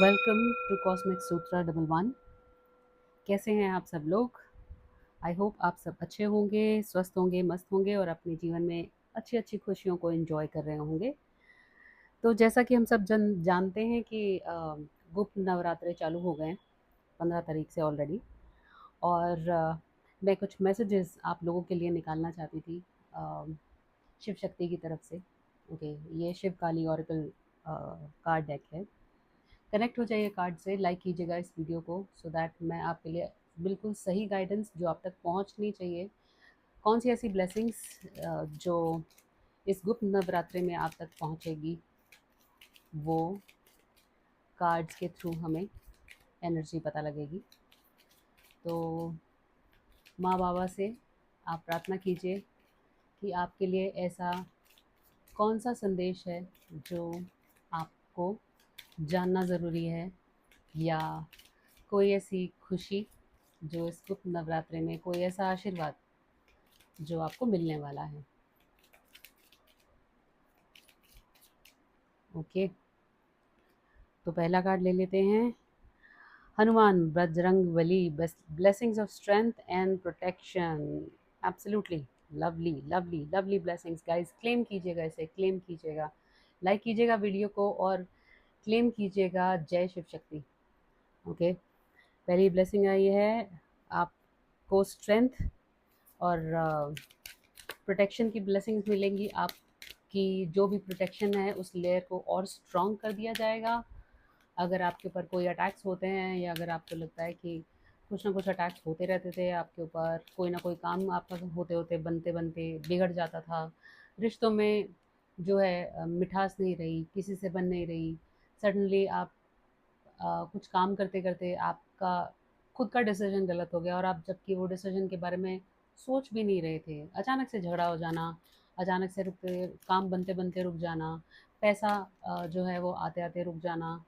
Welcome to cosmic Sutra double one. कैसे हैं आप सब लोग? आई होप आप सब अच्छे होंगे, स्वस्थ होंगे, मस्त होंगे और अपने जीवन में अच्छी अच्छी खुशियों को एंजॉय कर रहे होंगे। तो जैसा कि हम सब जानते हैं कि गुप्त नवरात्रे चालू हो गए हैं 15 तारीख से ऑलरेडी। और मैं कुछ मैसेजेस आप लोगों के लिए निकालना चाहती थी अ, शिव शक्ति की तरफ से। ओके, ये शिव काली ऑरिकल कार्ड डेक है। कनेक्ट हो जाइए कार्ड से, लाइक कीजिएगा इस वीडियो को सो दैट मैं आपके लिए बिल्कुल सही गाइडेंस जो आप तक पहुंचनी चाहिए, कौन सी ऐसी ब्लेसिंग्स जो इस गुप्त नवरात्रि में आप तक पहुंचेगी, वो कार्ड्स के थ्रू हमें एनर्जी पता लगेगी। तो माँ बाबा से आप प्रार्थना कीजिए कि आपके लिए ऐसा कौन सा संदेश है जो आपको जानना ज़रूरी है, या कोई ऐसी खुशी जो इस गुप्त नवरात्रि में, कोई ऐसा आशीर्वाद जो आपको मिलने वाला है। ओके, तो पहला कार्ड ले लेते हैं। Hanuman Bajrang Bali, blessings of strength and protection. Absolutely lovely lovely lovely blessings guys. Claim कीजिएगा, इसे क्लेम कीजिएगा, लाइक कीजिएगा वीडियो को और क्लेम कीजिएगा जय शिव शक्ति। ओके, पहली ब्लेसिंग आई है, आपको स्ट्रेंथ और प्रोटेक्शन की ब्लेसिंग्स मिलेंगी। आपकी जो भी प्रोटेक्शन है उस लेयर को और स्ट्रॉन्ग कर दिया जाएगा। अगर आपके ऊपर कोई अटैक्स होते हैं, या अगर आपको लगता है कि कुछ ना कुछ अटैक्स होते रहते थे आपके ऊपर, कोई ना कोई काम आपका होते होते बनते बनते बिगड़ जाता था, रिश्तों में जो है मिठास नहीं रही, किसी से बन नहीं रही, सडनली आप कुछ काम करते करते आपका खुद का डिसीजन गलत हो गया और आप जबकि वो डिसीजन के बारे में सोच भी नहीं रहे थे, अचानक से झगड़ा हो जाना, अचानक से रुकते काम बनते बनते रुक जाना, पैसा जो है वो आते आते रुक जाना,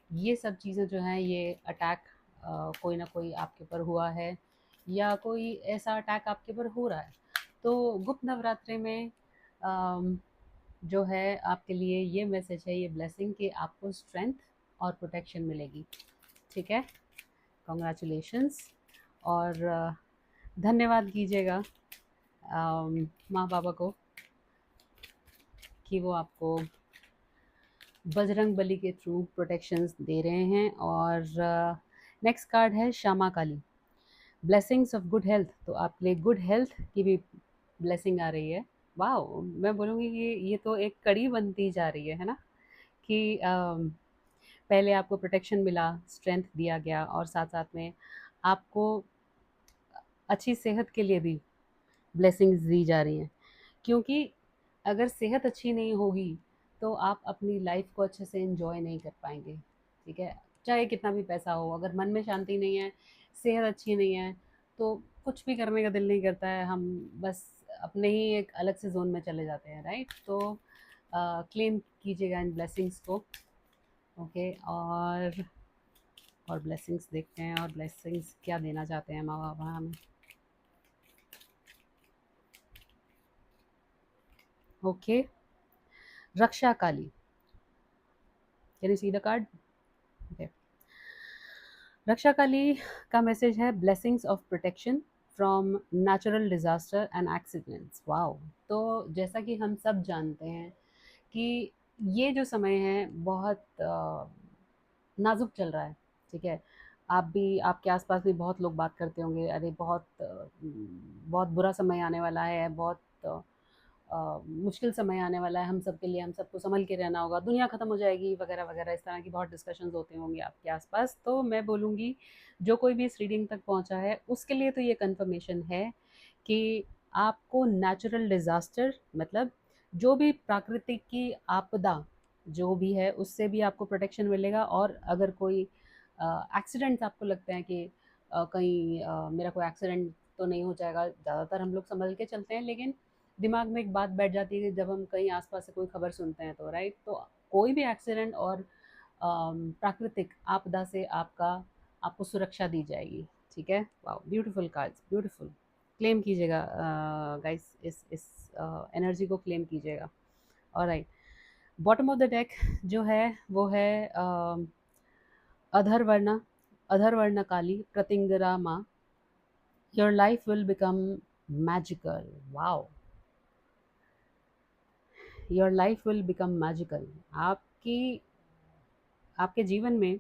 ये सब चीज़ें जो हैं, ये अटैक कोई ना कोई आपके ऊपर हुआ है, या कोई ऐसा अटैक आपके ऊपर हो रहा है। तो गुप्त नवरात्रि में अम, जो है आपके लिए ये मैसेज है, ये ब्लेसिंग कि आपको स्ट्रेंथ और प्रोटेक्शन मिलेगी। ठीक है, कॉन्ग्रेचुलेशंस। और धन्यवाद कीजिएगा माँ बाबा को कि वो आपको बजरंग बली के थ्रू प्रोटेक्शंस दे रहे हैं। और नेक्स्ट कार्ड है श्यामा काली, ब्लेसिंग्स ऑफ गुड हेल्थ। तो आपके लिए गुड हेल्थ की भी ब्लेसिंग आ रही है। वाह, मैं बोलूँगी कि ये तो एक कड़ी बनती जा रही है ना, कि पहले आपको प्रोटेक्शन मिला, स्ट्रेंथ दिया गया, और साथ साथ में आपको अच्छी सेहत के लिए भी ब्लेसिंग्स दी जा रही हैं। क्योंकि अगर सेहत अच्छी नहीं होगी तो आप अपनी लाइफ को अच्छे से एंजॉय नहीं कर पाएंगे। ठीक है, चाहे कितना भी पैसा हो, अगर मन में शांति नहीं है, सेहत अच्छी नहीं है, तो कुछ भी करने का दिल नहीं करता है, हम बस अपने ही एक अलग से जोन में चले जाते हैं, राइट? तो क्लेम कीजिएगा इन ब्लेसिंग्स को। ओके, और ब्लेसिंग्स देखते हैं, और ब्लेसिंग्स क्या देना चाहते हैं माँ बाबा हमें। Okay, Raksha Kali, can you see the card? Okay, Raksha Kali का मैसेज है blessings of protection from natural disaster and accidents. Wow, तो जैसा कि हम सब जानते हैं कि ये जो समय है बहुत नाजुक चल रहा है। ठीक है, आप भी, आपके आसपास भी बहुत लोग बात करते होंगे, अरे बहुत बहुत बुरा समय आने वाला है, बहुत मुश्किल समय आने वाला है हम सब के लिए, हम सबको संभल के रहना होगा, दुनिया ख़त्म हो जाएगी वगैरह वगैरह, इस तरह की बहुत डिस्कशंस होते होंगे आपके आसपास। तो मैं बोलूँगी जो कोई भी इस रीडिंग तक पहुँचा है उसके लिए तो ये कंफर्मेशन है कि आपको नेचुरल डिज़ास्टर, मतलब जो भी प्राकृतिक की आपदा जो भी है उससे भी आपको प्रोटेक्शन मिलेगा। और अगर कोई एक्सीडेंट्स आपको लगते हैं कि कहीं मेरा कोई एक्सीडेंट तो नहीं हो जाएगा, ज़्यादातर हम लोग संभल के चलते हैं, लेकिन दिमाग में एक बात बैठ जाती है कि जब हम कहीं आसपास से कोई खबर सुनते हैं तो, राइट, तो कोई भी एक्सीडेंट और प्राकृतिक आपदा से आपको सुरक्षा दी जाएगी। ठीक है, wow, beautiful cards, beautiful. Claim कीजिएगा गाइस, इस एनर्जी को क्लेम कीजिएगा। Alright, bottom of the deck जो है वो है अधर्वर्ण अधर्वर्ण काली प्रतिंगरा माँ, your life will become magical. Wow, your life will become magical. आपकी आपके जीवन में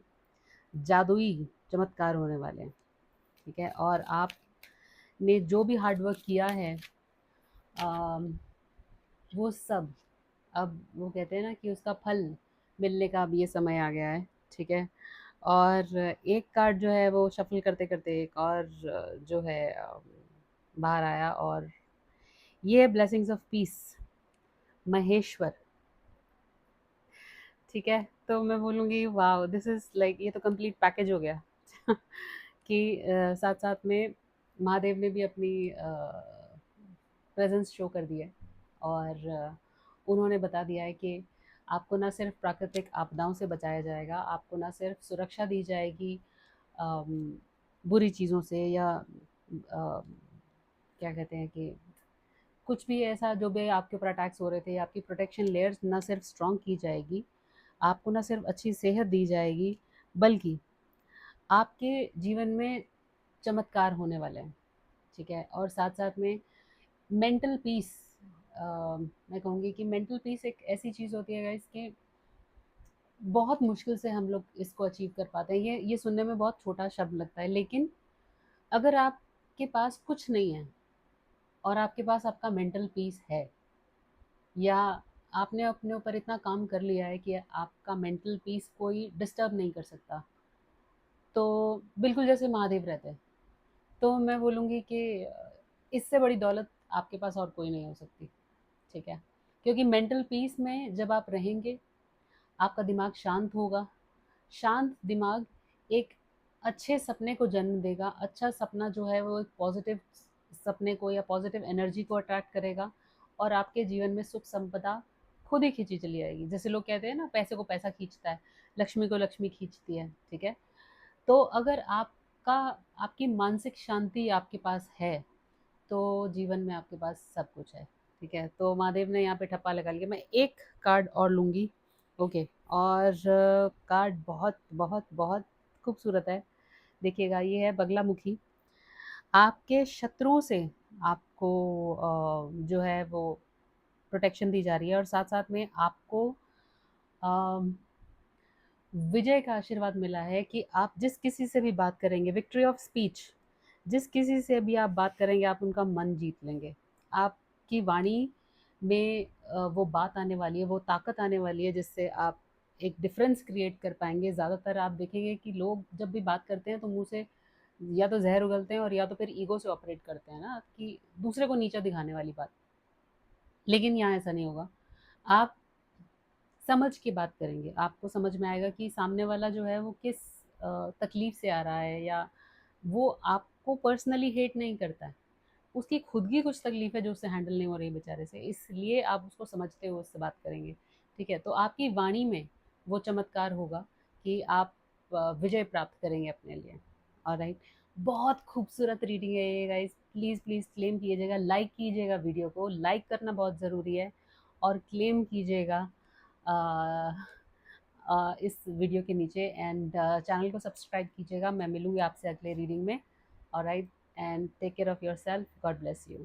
जादुई चमत्कार होने वाले हैं। ठीक है, और आपने जो भी हार्ड वर्क किया है, अम, वो सब अब वो कहते हैं ना कि उसका फल मिलने का अब ये समय आ गया है। ठीक है, और एक कार्ड जो है वो शफल करते करते एक और जो है बाहर आया, और ये है ब्लेसिंग्स ऑफ पीस, महेश्वर। ठीक है, तो मैं बोलूँगी वाओ, दिस इज़ लाइक, ये तो कंप्लीट पैकेज हो गया कि साथ साथ में महादेव ने भी अपनी प्रेजेंस शो कर दी है, और उन्होंने बता दिया है कि आपको ना सिर्फ प्राकृतिक आपदाओं से बचाया जाएगा, आपको ना सिर्फ सुरक्षा दी जाएगी बुरी चीज़ों से, या क्या कहते हैं कि कुछ भी ऐसा जो भी आपके ऊपर अटैक्स हो रहे थे, आपकी प्रोटेक्शन लेयर्स ना सिर्फ स्ट्रॉन्ग की जाएगी, आपको ना सिर्फ अच्छी सेहत दी जाएगी, बल्कि आपके जीवन में चमत्कार होने वाले हैं। ठीक है, और साथ साथ में मेंटल पीस, मैं कहूँगी कि मेंटल पीस एक ऐसी चीज़ होती है गाइस कि बहुत मुश्किल से हम लोग इसको अचीव कर पाते हैं। ये सुनने में बहुत छोटा शब्द लगता है, लेकिन अगर आपके पास कुछ नहीं है और आपके पास आपका मेंटल पीस है, या आपने अपने ऊपर इतना काम कर लिया है कि आपका मेंटल पीस कोई डिस्टर्ब नहीं कर सकता, तो बिल्कुल जैसे महादेव रहते हैं, तो मैं बोलूँगी कि इससे बड़ी दौलत आपके पास और कोई नहीं हो सकती। ठीक है, क्योंकि मेंटल पीस में जब आप रहेंगे, आपका दिमाग शांत होगा। शांत दिमाग एक अच्छे सपने को जन्म देगा। अच्छा सपना जो है वो एक पॉजिटिव सपने को या पॉजिटिव एनर्जी को अट्रैक्ट करेगा, और आपके जीवन में सुख संपदा खुद ही खींची चली आएगी। जैसे लोग कहते हैं ना, पैसे को पैसा खींचता है, लक्ष्मी को लक्ष्मी खींचती है। ठीक है, तो अगर आपका आपकी मानसिक शांति आपके पास है, तो जीवन में आपके पास सब कुछ है। ठीक है, तो महादेव ने यहाँ पे ठप्पा लगा लिया। मैं एक कार्ड और लूँगी। ओके, और कार्ड बहुत बहुत बहुत खूबसूरत है। देखिएगा, ये है बगलामुखी। आपके शत्रुओं से आपको जो है वो प्रोटेक्शन दी जा रही है, और साथ साथ में आपको अ, विजय का आशीर्वाद मिला है कि आप जिस किसी से भी बात करेंगे, विक्ट्री ऑफ स्पीच, जिस किसी से भी आप बात करेंगे आप उनका मन जीत लेंगे। आपकी वाणी में वो बात आने वाली है, वो ताकत आने वाली है, जिससे आप एक डिफरेंस क्रिएट कर पाएंगे। ज़्यादातर आप देखेंगे कि लोग जब भी बात करते हैं तो मुंह से या तो जहर उगलते हैं, और या तो फिर ईगो से ऑपरेट करते हैं ना, कि दूसरे को नीचा दिखाने वाली बात। लेकिन यहाँ ऐसा नहीं होगा। आप समझ के बात करेंगे, आपको समझ में आएगा कि सामने वाला जो है वो किस तकलीफ से आ रहा है, या वो आपको पर्सनली हेट नहीं करता है, उसकी खुद की कुछ तकलीफ है जो उससे हैंडल नहीं हो रही बेचारे से, इसलिए आप उसको समझते हुए उससे बात करेंगे। ठीक है, तो आपकी वाणी में वो चमत्कार होगा कि आप विजय प्राप्त करेंगे अपने लिए। ऑलराइट, बहुत खूबसूरत रीडिंग है ये गाइस। प्लीज़ प्लीज़ क्लेम कीजिएगा, लाइक कीजिएगा, वीडियो को लाइक करना बहुत ज़रूरी है, और क्लेम कीजिएगा इस वीडियो के नीचे, एंड चैनल को सब्सक्राइब कीजिएगा। मैं मिलूँगी आपसे अगले रीडिंग में। Alright, and take care of yourself. God bless you.